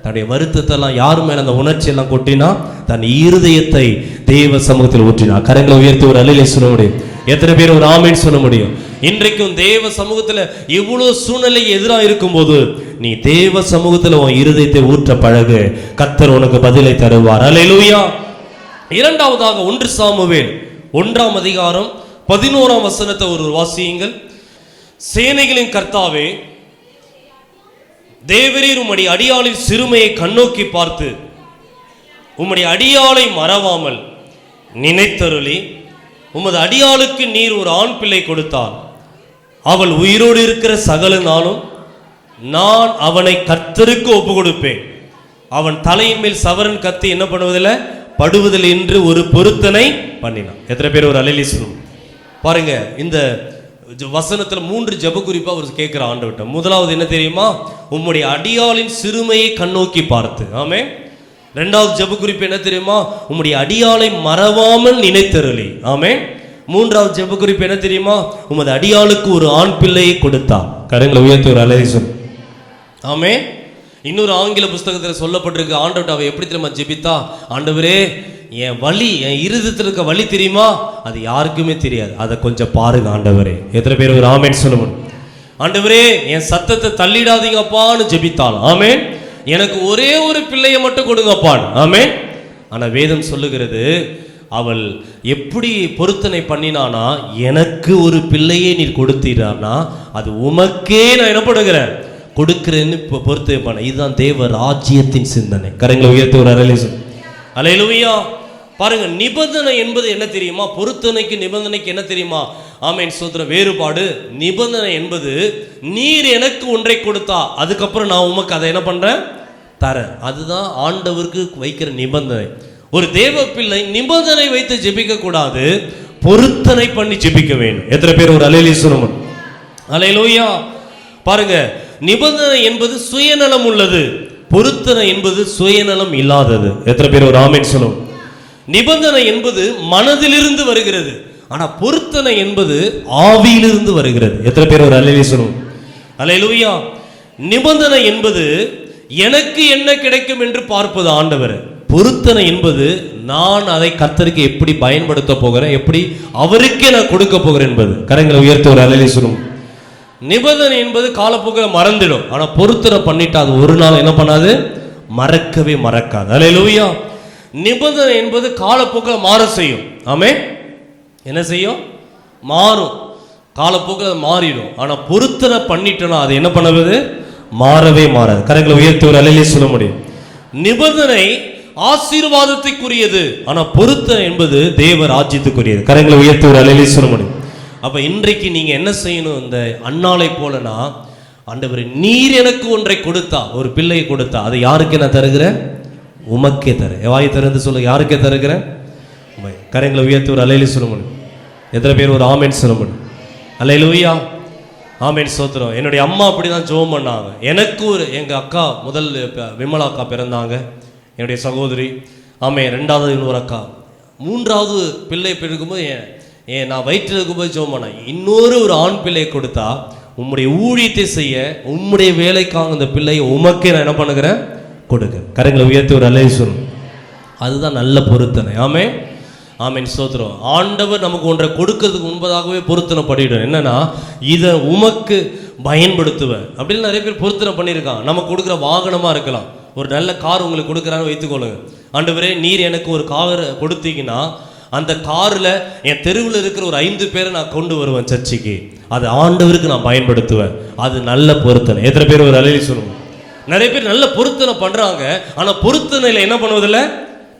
தன்னுடைய வருத்தத்தெல்லாம் யார் மேல அந்த உணர்ச்சி எல்லாம் கொட்டினா? தன் இருதயத்தை தேவ சமூகத்தில் ஊற்றினா. கரங்களை உயர்த்தி ஒரு அல்லேலூயா சொல்ல முடியும்? எத்தனை பேர் ஒரு ஆமென் சொல்ல முடியும்? இன்றைக்கும் தேவ சமூகத்தில் இவ்வளவு சூழ்நிலை எதிராக இருக்கும்போது நீ தேவ சமூகத்தில் உன் இருதயத்தை ஊற்ற பழகு, கர்த்தர் உனக்கு பதிலை தருவார். அல்லேலூயா. இரண்டாவதாக 1 சாமுவேல் 1:11 ஒரு வாசியுங்கள். சேனைகளின் கர்த்தாவே, தேவரீர் உம்முடைய அடியாளின் சிறுமையை கண்ணோக்கி பார்த்து உம்முடைய அடியாளை மறவாமல் நினைத்தருளி உமது அடியாளுக்கு நீர் ஒரு ஆண் பிள்ளை கொடுத்தார். அவள் உயிரோடு இருக்கிற சகல நாளும் நான் அவனை கர்த்தருக்கு ஒப்பு கொடுப்பேன். அவன் தலையின் மேல் சவரன் கத்தி என்ன பண்ணுவதில்லை? படுவதில் என்று ஒரு பொருத்தனை பண்ணினான். எத்தனை பேர் ஒரு அல்லேலூயா சொல்லுங்க? பாருங்க, இந்த வசனத்துல 3 ஜெப குறிப்பா அவர் கேட்கிற ஆண்டவர்ட்ட. முதலாவது என்ன தெரியுமா? உம்முடைய அடியாளின் சிறுமையை கண்ணோக்கி பார்த்து. ஆமென். இரண்டாவது ஜெப குறிப்பு என்ன தெரியுமா? உம்முடைய அடியாளை மறவாமல் நினைத்தருளி. ஆமென். மூன்றாவது ஜெப குறிப்பு என்ன தெரியுமா? உமது அடியாளுக்கு ஒரு ஆண் பிள்ளையை கொடுத்தா. கரங்களை உயர்த்தி ஒரு அல்லேலூயா. ஆமென். இன்னொரு ஆங்கில புஸ்தகத்தில் சொல்லப்பட்டிருக்கு, ஆண்டவர்ட்ட அவ எப்படி தெரியுமா ஜெபித்தா? ஆண்டவரே, என் வலி, என் இருதயத்தில் இருக்க வலி தெரியுமா? அது யாருக்குமே தெரியாது, அதை கொஞ்சம் பாருங்க ஆண்டவரே. எத்தனை பேர் ஒரு ஆமென் சொல்லுவோம்? ஆண்டவரே, என் சத்தத்தை தள்ளிடாதீங்கப்பான்னு ஜெபித்தாள். ஆமென். எனக்கு ஒரே ஒரு பிள்ளையை மட்டும் கொடுங்கப்பான். ஆமென். ஆனா வேதம் சொல்லுகிறது, அவள் எப்படி பொருத்தனை பண்ணினானா, எனக்கு ஒரு பிள்ளையை நீர் கொடுத்தீரானா அது உமக்கே நான் என்ன பண்ணுகிறேன், கொடுக்கிறேன்னு பொருத்தனை பண்ண. இதுதான் தேவ ராஜ்யத்தின் சிந்தனை. கரங்களை உயர்த்தி ஒரு அல்லேலூயா. பாருங்க, நிபந்தனை என்பது என்ன தெரியுமா? பொருத்தனைக்கு நிபந்தனைக்கு என்ன தெரியுமா? ஆமென், ஸ்தோத்திரம். வேறுபாடு. நிபந்தனை என்பது நீர் எனக்கு ஒன்றை கொடுத்தா அதுக்கப்புறம் நான் உமக்கு அதை என்ன பண்றேன், தரேன். அதுதான் ஆண்டவருக்கு வைக்கிற நிபந்தனை. ஒரு தேவ பிள்ளை நிபந்தனை வைத்து ஜெபிக்க கூடாது, பொருத்தனை பண்ணி ஜெபிக்க வேண்டும். எத்தனை பேர் ஒரு அல்லேலூயா சொல்லுங்க? அல்லேலூயா. பாருங்க, நிபந்தனை என்பது சுயநலம் உள்ளது, பொருத்தனை என்பது சுயநலம் இல்லாதது. எத்தனை பேர் ஒரு ஆமென் சொல்லுங்க? நிபந்தனை என்பது மனதிலிருந்து வருகிறது, ஆனா பொருத்தனை என்பது ஆவியிலிருந்து வருகிறது. எத்தனை பேர் ஒரு அல்லேலூயா சொல்லுங்க? அல்லேலூயா. நிபந்தனை என்பது எனக்கு என்ன கிடைக்கும் என்று பார்ப்பது ஆண்டவர். பொருத்தனை என்பது நான் அதை கர்த்தருக்கு எப்படி பயன்படுத்த போகிறேன், எப்படி அவருக்கே நான் கொடுக்க போகிறேன் என்பது. கரங்களை உயர்த்தி ஒரு அல்லேலூயா சொல்லுங்க. நிபந்தனை என்பது காலப்போக்கில் மறந்துடும், ஆனா பொருத்தனை பண்ணிட்டு அது ஒரு நாள் என்ன பண்ணாது, மறக்கவே மறக்காது. அல்லேலூயா. நிபந்தனை என்பது காலப்போக்கில் மாற செய்யும். ஆமென். என்ன செய்யும்? மாறும். காலப்போக்கில் மாறிடும். ஆனா பொருத்தனை பண்ணிட்டோம்னா அது என்ன பண்ணுவது, மாறவே மாறாது. கரங்களை உயர்த்தி ஒரு அல்லேலூயா சொல்ல முடியும். நிபந்தனை ஆசீர்வாதத்துக்குரியது, ஆனா பொருத்தனை என்பது தேவ ராஜ்யத்துக்குரியது. கரங்களை உயர்த்தி ஒரு அல்லேலூயா சொல்ல முடியும். அப்ப இன்றைக்கு நீங்க என்ன செய்யணும்? இந்த அன்னாளை போலனா, ஆண்டவரே, நீர் எனக்கு ஒன்றை கொடுத்தா, ஒரு பிள்ளையை கொடுத்தா, அதை யாருக்கு நான் தருகிறேன்? உமக்கே தரேன். வாயை திறந்து சொல்ல, யாருக்கே தருகிறேன்? கரங்களை உயர்த்தி ஒரு அல்லேலூயா சொல்ல முடியும். எத்தனை பேர் ஒரு ஆமென் சொல்ல முடியும்? அல்லேலூயா. ஆமென், ஸ்தோத்திரம். என்னுடைய அம்மா அப்படிதான் ஜெபம் பண்ணாங்க. எனக்கு ஒரு எங்க அக்கா, முதல் விமலா அக்கா பிறந்தாங்க, என்னுடைய சகோதரி. ஆமென். ரெண்டாவது இன்னொரு அக்கா. மூன்றாவது பிள்ளை பிறக்கும்போது நான் வயிற்றில் இருக்கும்போது ஜெபம் பண்ணேன், இன்னொரு ஒரு ஆண் பிள்ளையை கொடுத்தா உம்முடைய ஊழியத்தை செய்ய, உம்முடைய வேலைக்காக அந்த பிள்ளையை உமக்கே நான் என்ன பண்ணுகிறேன், கொடுக்க. கரங்களை உயர்த்தி ஒரு அல்லேலூயா சொல்லுங்க. அதுதான் நல்ல பொருத்தனை. ஆமென். ஆமென், ஸ்தோத்திரம். ஆண்டவர் நமக்கு ஒன்றை கொடுக்கிறதுக்கு முன்பதாகவே பொருத்தனை பண்ணிவிடும். என்னன்னா, இதை உமக்கு பயன்படுத்துவேன் அப்படின்னு நிறைய பேர் பொருத்தனை பண்ணியிருக்கான். நமக்கு கொடுக்குற வாகனமாக இருக்கலாம். ஒரு நல்ல கார் உங்களுக்கு கொடுக்குறான்னு வைத்துக்கொள்ளுங்க. ஆண்டவரே, நீர் எனக்கு ஒரு கார் கொடுத்தீங்கன்னா அந்த காரில் என் தெருவில் இருக்கிற ஒரு 5 பேரை நான் கொண்டு வருவேன் சர்ச்சைக்கு, அது ஆண்டவருக்கு நான் பயன்படுத்துவேன். அது நல்ல பொருத்தனை. எத்தனை பேர் ஒரு அல்லேலூயா சொல்லுங்க? நிறைய பேர் நல்ல பொருத்தனை பண்ணுறாங்க, ஆனால் பொருத்தனையில் என்ன பண்ணுவதில்லை,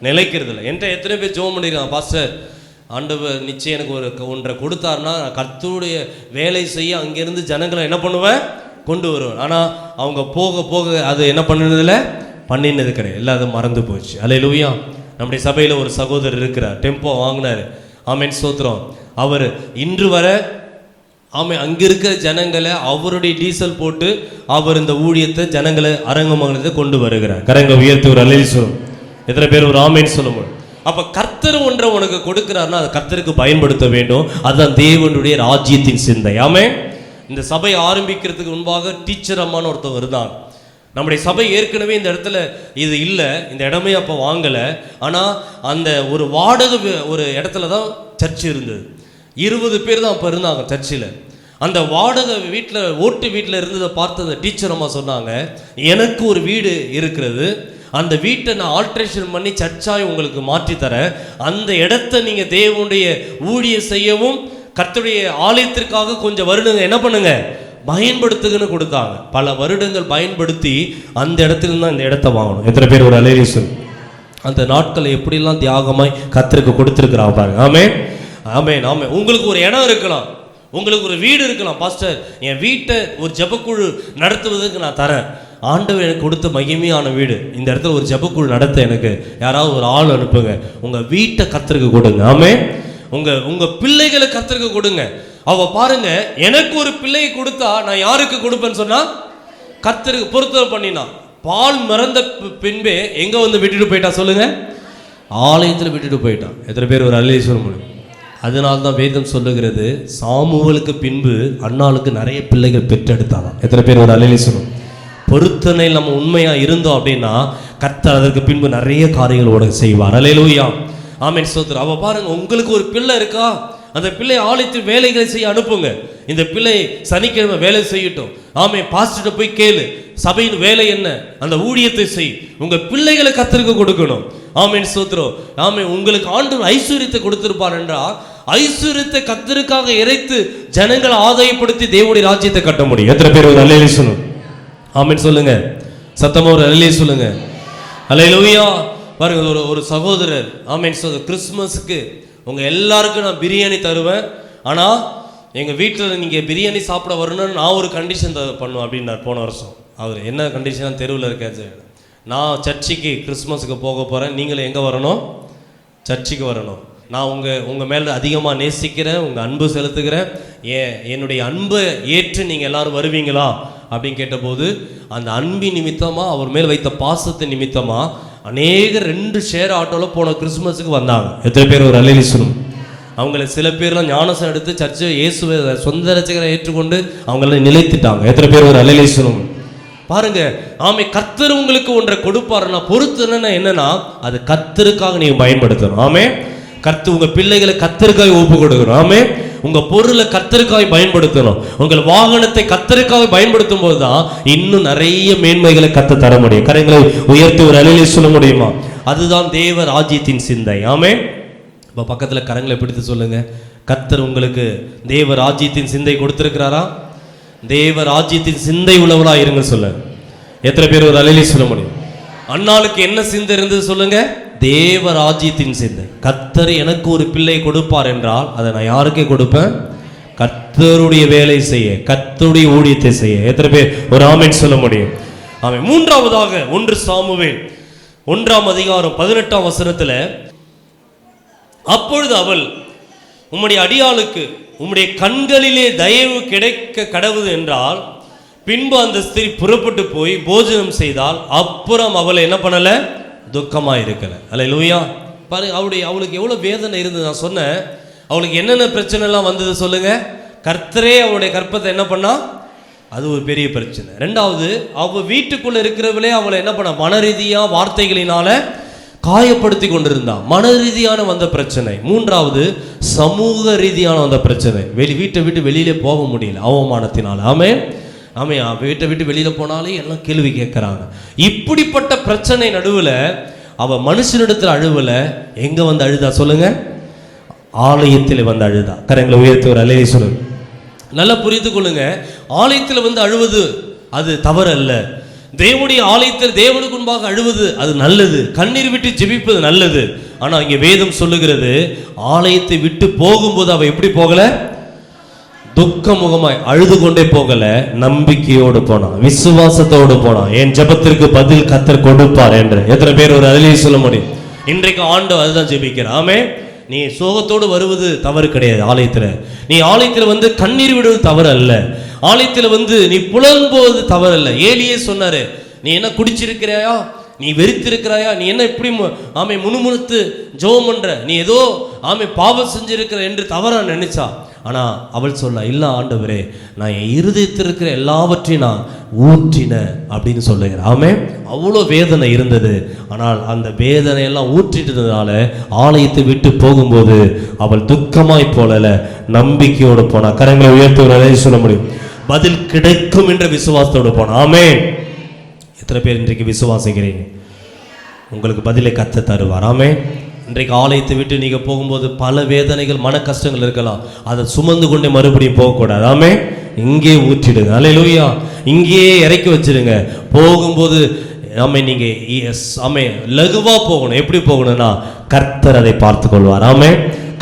நிலைக்கிறது இல்லை. என்கிட்ட எத்தனை பேர் ஜெபம் பண்ணியிருக்காங்க, பாஸ்டர், ஆண்டவர் நிச்சயம் எனக்கு ஒன்றை கொடுத்தாருன்னா நான் கர்த்தருடைய வேலை செய்ய அங்கேருந்து ஜனங்களை என்ன பண்ணுவேன், கொண்டு வருவேன். ஆனால் அவங்க போக போக அது என்ன பண்ணினதில்லை, பண்ணினது கிடையாது, எல்லாரும் மறந்து போச்சு. அல்லேலூயா. நம்முடைய சபையில் ஒரு சகோதரர் இருக்கிறார், டெம்போ வாங்கினார். ஆமென், ஸ்தோத்திரம். அவர் இன்று வர ஆமென் அங்கே இருக்கிற ஜனங்களை அவருடைய டீசல் போட்டு அவர் இந்த ஊழியத்தை ஜனங்களை அரங்கமங்கலத்தை கொண்டு வருகிறார். கரங்க உயர்த்தி ஒரு அல்லேலூயா சொல்லும். எத்தனை பேர் ஒரு ஆமென் சொல்ல முடியும்? அப்ப கர்த்தர் ஒன்றை உனக்கு கொடுக்கிறாருன்னா அதை கர்த்தருக்கு பயன்படுத்த வேண்டும். அதுதான் தேவனுடைய ராஜ்யத்தின் சிந்தை. ஆமென். இந்த சபை ஆரம்பிக்கிறதுக்கு முன்பாக டீச்சர் அம்மான்னு ஒருத்தவங்க இருந்தாங்க. நம்முடைய சபை ஏற்கனவே இந்த இடத்துல இது இல்லை, இந்த இடமே அப்போ வாங்கலை. ஆனால் அந்த ஒரு வாடகை ஒரு இடத்துல தான் சர்ச் இருந்தது. 20 பேர் தான் அப்போ இருந்தாங்க சர்ச்சில். அந்த வாடகை வீட்டில், ஓட்டு வீட்டில் இருந்ததை பார்த்து அந்த டீச்சர் அம்மா சொன்னாங்க, எனக்கு ஒரு வீடு இருக்கிறது, அந்த வீட்டை நான் ஆல்ட்ரேஷன் பண்ணி சர்ச்சாய் உங்களுக்கு மாற்றித்தரேன். அந்த இடத்த நீங்கள் தேவனுடைய ஊழியம் செய்யவும் கர்த்தருடைய ஆலயத்திற்காக கொஞ்சம் வருடங்க என்ன பண்ணுங்க, பயன்படுத்துங்கன்னு கொடுத்தாங்க. பல வருடங்கள் பயன்படுத்தி அந்த இடத்துல தான் இந்த இடத்த வாங்கணும். எத்தனை பேர் ஒரு அல்லேலூயா சொல்லுங்க? அந்த நாட்களை எப்படிலாம் தியாகமாய் கர்த்தருக்கு கொடுத்துருக்குறாங்க பாருங்க. ஆமென், ஆமென், ஆமென். உங்களுக்கு ஒரு இடம் இருக்கலாம், உங்களுக்கு ஒரு வீடு இருக்கலாம். பாஸ்டர், என் வீட்டை ஒரு ஜெபக்குழு நடத்துவதற்கு நான் தரேன். ஆண்டவர் எனக்கு கொடுத்த மகிமையான வீடு, இந்த இடத்துல ஒரு ஜெபக்குழு நடத்த எனக்கு யாராவது ஒரு ஆள் அனுப்புங்க, உங்கள் வீட்டை கர்த்தருக்கு கொடுங்க. ஆமென். உங்க உங்க பிள்ளைகளை கர்த்தருக்கு கொடுங்க. அவ பாருங்க, எனக்கு ஒரு பிள்ளையை கொடுத்தா நான் யாருக்கு கொடுப்பேன்னு சொன்னா கர்த்தருக்கு பொருத்தம் பண்ணினா. பால் மறந்த பின்பே எங்க வந்து விட்டுட்டு போயிட்டா சொல்லுங்க? ஆலயத்தில் விட்டுட்டு போயிட்டான். எத்தனை பேர் ஒரு அல்லேலூயா சொல்ல முடியும்? அதனால தான் வேதம் சொல்லுகிறது, சாமுவேலுக்கு பின்பு அன்னாளுக்கு நிறைய பிள்ளைகள் பெற்றெடுத்தாங்க. எத்தனை பேர் ஒரு அல்லேலூயா சொல்லுவோம்? பொருத்தனையில் நம்ம உண்மையா இருந்தோம் அப்படின்னா கர்த்தர் அதற்கு பின்பு நிறைய காரியங்களோட செய்வார். அல்லேலூயா, ஆமென், ஸ்தோத்திரம். அவ பாருங்க, உங்களுக்கு ஒரு பிள்ளை இருக்கா, அந்த பிள்ளை ஆலயத்தில் வேலைகளை செய்ய அனுப்புங்க. இந்த பிள்ளை சனிக்கிழமை வேலை செய்யட்டும். ஆமே, பாஸ்டர்ட்ட போய் கேளு, சபையின் வேலை என்ன, அந்த ஊழியத்தை செய். உங்க பிள்ளைகளை கர்த்தருக்கு கொடுக்கணும். ஆமென், ஸ்தோத்திரம். ஆமே, உங்களுக்கு ஆண்டவர் ஐஸ்வர்யத்தை கொடுத்திருப்பார் என்றால் ஐஸ்வர்யத்தை கர்த்தருக்காக இறைத்து ஜனங்களை ஆதாயப்படுத்தி தேவனுடைய ராஜ்யத்தை கட்ட முடியும். எத்தனை பேர் ஒரு அல்லேலூயா சொல்லுங்க? ஆமென் சொல்லுங்க, சத்தமா ஒரு அல்லேலூயா சொல்லுங்க. அல்லேலூயா. பாருங்க, ஒரு சகோதரர், ஆமென் சொல்லுங்க, கிறிஸ்துமஸுக்கு உங்க எல்லாருக்கும் நான் பிரியாணி தருவேன், ஆனா எங்க வீட்டில் நீங்க பிரியாணி சாப்பிட வரணும்னு நான் ஒரு கண்டிஷன் பண்ணுவேன் அப்படின்னார் போன வருஷம். அவர் என்ன கண்டிஷன்? தெருவில் இருக்காச்சு, நான் சர்ச்சுக்கு கிறிஸ்துமஸுக்கு போக போறேன், நீங்களும் எங்க வரணும்? சர்ச்சுக்கு வரணும். நான் உங்க மேல அதிகமா நேசிக்கிறேன், உங்க அன்பு செலுத்துகிறேன், என்னுடைய அன்பை ஏற்று நீங்க எல்லாரும் வருவீங்களா அப்படின்னு கேட்டபோது அந்த அன்பின் நிமித்தமா, அவர் மேல் வைத்த பாசத்தின் நிமித்தமா அநேக 2 ஷேர் ஆட்டோவில் போன கிறிஸ்துமஸுக்கு வந்தாங்க. எத்தனை பேர் ஒரு அல்லேலூயா சொல்லுங்க? அவங்கள சில பேர்லாம் ஞானசம் எடுத்து சர்ச்சை இயேசுவை சொந்த ரட்சகரை ஏற்றுக்கொண்டு அவங்கள நிலைத்துட்டாங்க. எத்தனை பேர் ஒரு அல்லேலூயா சொல்லுங்க? பாருங்க, ஆமே, கர்த்தர் உங்களுக்கு ஒன்றை கொடுப்பாருன்னா பொறுத்துனா என்னன்னா அது கர்த்தருக்காக நீங்க பயன்படுத்தணும். ஆமே, கர்த்தர் உங்க பிள்ளைகளை கர்த்தருக்காக ஒப்பு கொடுக்கணும். ஆமே, உங்க பொருளை கர்த்தருக்காக பயன்படுத்தணும். உங்கள் வாகனத்தை கர்த்தருக்காக பயன்படுத்தும் போதுதான் இன்னும் நிறைய மேன்மைகளை கர்த்தர் தர முடியும். கரங்களை உயர்த்தி ஒரு அல்லேலூயா சொல்ல முடியுமா? அதுதான் தேவ ராஜ்யத்தின் சிந்தை. ஆமே, இப்போ பக்கத்துல கரங்களை பிடித்து சொல்லுங்க, கர்த்தர் உங்களுக்கு தேவ ராஜ்யத்தின் சிந்தை கொடுத்திருக்கிறாரா? தேவ ராஜ்யத்தின் சிந்தை உள்ளவளா இருங்க சொல்லுங்க. எத்தனை பேர் ஒரு அல்லேலூயா சொல்ல முடியும்? அன்னாளுக்கு என்ன சிந்தை இருந்தது சொல்லுங்க? தேவ ராஜ்யத்தின் சிந்தை. கர்த்தர் எனக்கு ஒரு பிள்ளை கொடுப்பார் என்றால் அதை நான் யாருக்கே கொடுப்பேன்? கர்த்தருடைய வேலை செய்ய, கர்த்தருடைய ஊழியத்தை செய்ய. எத்தனை பேர் ஒரு ஆமென் சொல்ல முடியும்? ஆமென். மூன்றாவதாக 1 சாமுவேல் 1ஆம் அதிகாரம் 18ஆம் வசனத்துல, அப்பொழுது அவள், உம்முடைய அடியாளுக்கு உம்முடைய கண்களிலே தயவு கிடைக்க கடவுது என்றால், பின்பு அந்த ஸ்திரீ புறப்பட்டு போய் போஜனம் செய்தால், அப்புறம் அவளை என்ன பண்ணல? துக்கமா இருக்கல. அல்லேலூயா. பாருங்க, அவளுக்கு எவ்வளவு வேதனை இருந்தது. நான் சொன்னேன், அவளுக்கு என்னென்ன பிரச்சனை எல்லாம் வந்தது சொல்லுங்க? கர்த்தரே அவளுடைய கற்பத்தை என்ன பண்ணா? அது ஒரு பெரிய பிரச்சனை. 2வது, அவ வீட்டுக்குள்ள இருக்கிறவளே அவளை என்ன பண்ண? மன ரீதியா வார்த்தைகளினால காயப்படுத்தி கொண்டிருந்தான். மன ரீதியான வந்த பிரச்சனை. 3வது, சமூக ரீதியான வந்த பிரச்சனை. வீட்டை விட்டு வெளியிலே போக முடியல அவமானத்தினால. ஆமே, ஆமே, வீட்டை விட்டு வெளியில போனாலே எல்லாம் கேள்வி கேட்கறாங்க. இப்படிப்பட்ட பிரச்சனை நடுவில் அவ மனுஷனிடத்தில் அழுவல, எங்க வந்து அழுதா சொல்லுங்க? ஆலயத்தில் வந்து அழுதா. கரங்களை உயர்த்தி ஒரு அல்லேலூயா சொல்லுங்க. நல்லா புரிந்து கொள்ளுங்க, ஆலயத்தில் வந்து அழுவது அது தவறு அல்ல. தேவனுடைய ஆலயத்தில் தேவனுக்கு முன்பாக அழுவது அது நல்லது. கண்ணீர் விட்டு ஜெபிப்பது நல்லது. ஆனா இங்க வேதம் சொல்லுகிறது, ஆலயத்தை விட்டு போகும்போது அவ எப்படி போகல? துக்க முகமாய் அழுது கொண்டே போகல, நம்பிக்கையோடு போனான், விசுவாசத்தோடு போனான். என் ஜெபத்திற்கு பதில் கர்த்தர் கொடுப்பார் என்று. எத்தனை பேர் ஒரு அல்லேலூயா சொல்ல முடியும்? இன்றைக்கு ஆண்டவர் அதுதான் ஜெபிக்கிறார். ஆமே, நீ சோகத்தோடு வருவது தவறு கிடையாது. ஆலயத்தில் நீ ஆலயத்தில் வந்து கண்ணீர் விடுவது தவறு அல்ல. ஆலயத்தில் வந்து நீ புலம்புவது தவறு அல்ல. ஏலியே சொன்னாரு, நீ என்ன குடிச்சிருக்கிறாயா, நீ வெறித்திருக்கிறாயா, நீ என்ன இப்படி ஆமை முணுமுணுத்து ஜெபம் பண்ற, நீ ஏதோ ஆமை பாவம் செஞ்சிருக்கிற என்று தவறா நினைச்சா. ஆனா அவள் சொல்ல, இல்ல ஆண்டவரே, நான் என் இருதயத்தில் இருக்கிற எல்லாவற்றையும் நான் ஊற்றின அப்படின்னு சொல்லுகிறேன். ஆமே, அவ்வளோ வேதனை இருந்தது. ஆனால் அந்த வேதனை எல்லாம் ஊற்றிட்டதுனால ஆலயத்தை விட்டு போகும்போது அவள் துக்கமாய் போல நம்பிக்கையோடு போனா. கரங்களை உயர்த்துவதை சொல்ல முடியும். பதில் கிடைக்கும் என்ற விசுவாசத்தோடு போனா. ஆமே, எத்தனை பேர் இன்றைக்கு விசுவாசிக்கிறீங்க? உங்களுக்கு பதிலை கத்த தருவார். ஆமே, இன்றைக்கு ஆலயத்தை விட்டு நீங்கள் போகும்போது பல வேதனைகள், மன கஷ்டங்கள் இருக்கலாம். அதை சுமந்து கொண்டே மறுபடியும் போகக்கூடாது. ஆமே, இங்கே ஊற்றிடுங்க. அல்லேலூயா. இங்கேயே இறக்கி வச்சிருங்க. போகும்போது ஆமே நீங்கள் ஆமே லகுவா போகணும். எப்படி போகணும்னா கர்த்தர் அதை பார்த்து கொள்வார். ஆமே,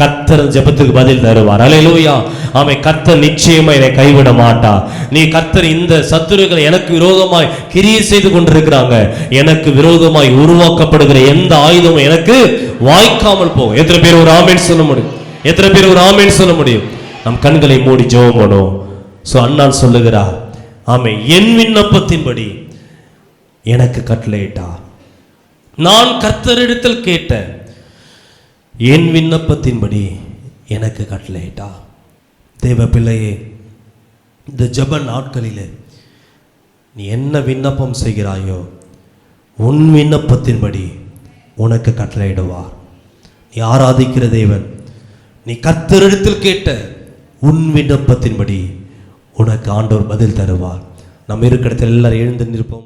கர்த்தர் ஜெபத்துக்கு பதில் தருவார். அல்லேலூயா. ஆமே, கர்த்தர் நிச்சயமா என்னை கைவிட மாட்டா. நீ கர்த்தர் இந்த சத்துருக்கள் எனக்கு விரோதமாய் கிரியை செய்து கொண்டிருக்கிறாங்க, எனக்கு விரோதமாய் உருவாக்கப்படுகிற எந்த ஆயுதமும் எனக்கு வாய்க்காமல் போகும். எத்தனை பேர் ஒரு ஆமென் சொல்ல முடியும்? எத்தனை பேர் ஒரு ஆமேன்னு சொல்ல முடியும்? நம் கண்களை மூடி ஜெபம் பண்ணுவோம். சோ அண்ணான் சொல்லுகிறார், ஆமே, என் விண்ணப்பத்தின்படி எனக்கு கட்டளையிட்டார். நான் கர்த்தரிடத்தில் கேட்ட என் விண்ணப்பத்தின்படி எனக்கு கட்டளையிட்டார். தேவ பிள்ளையே, இந்த ஜெப நாட்களிலே நீ என்ன விண்ணப்பம் செய்கிறாயோ உன் விண்ணப்பத்தின்படி உனக்கு கட்டளையிடுவார். நீ ஆராதிக்கிற தேவன், நீ கர்த்தரிடத்தில் கேட்ட உன் விண்ணப்பத்தின்படி உனக்கு ஆண்டவர் பதில் தருவார். நம்ம இருக்கிற இடத்துல எல்லாரும் எழுந்து நிற்போம்.